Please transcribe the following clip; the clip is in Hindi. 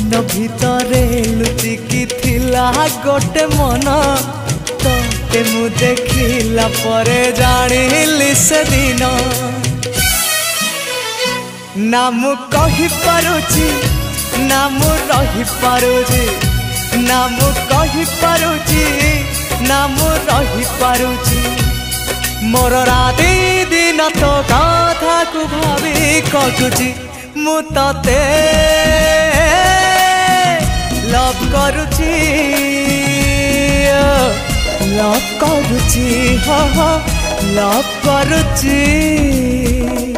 मन भितरे लुचिकी थिला गोटे मन ते मु देखिला परे जानिली से दिन ना मु कहि पारुची ना मु रही पारुची ना मु कहि पारुची ना मु रही पारुची मोर राति दिन तो कथा को भावी कटुची मु तते लव करुची लव करुची हाँ हाँ लव करुची।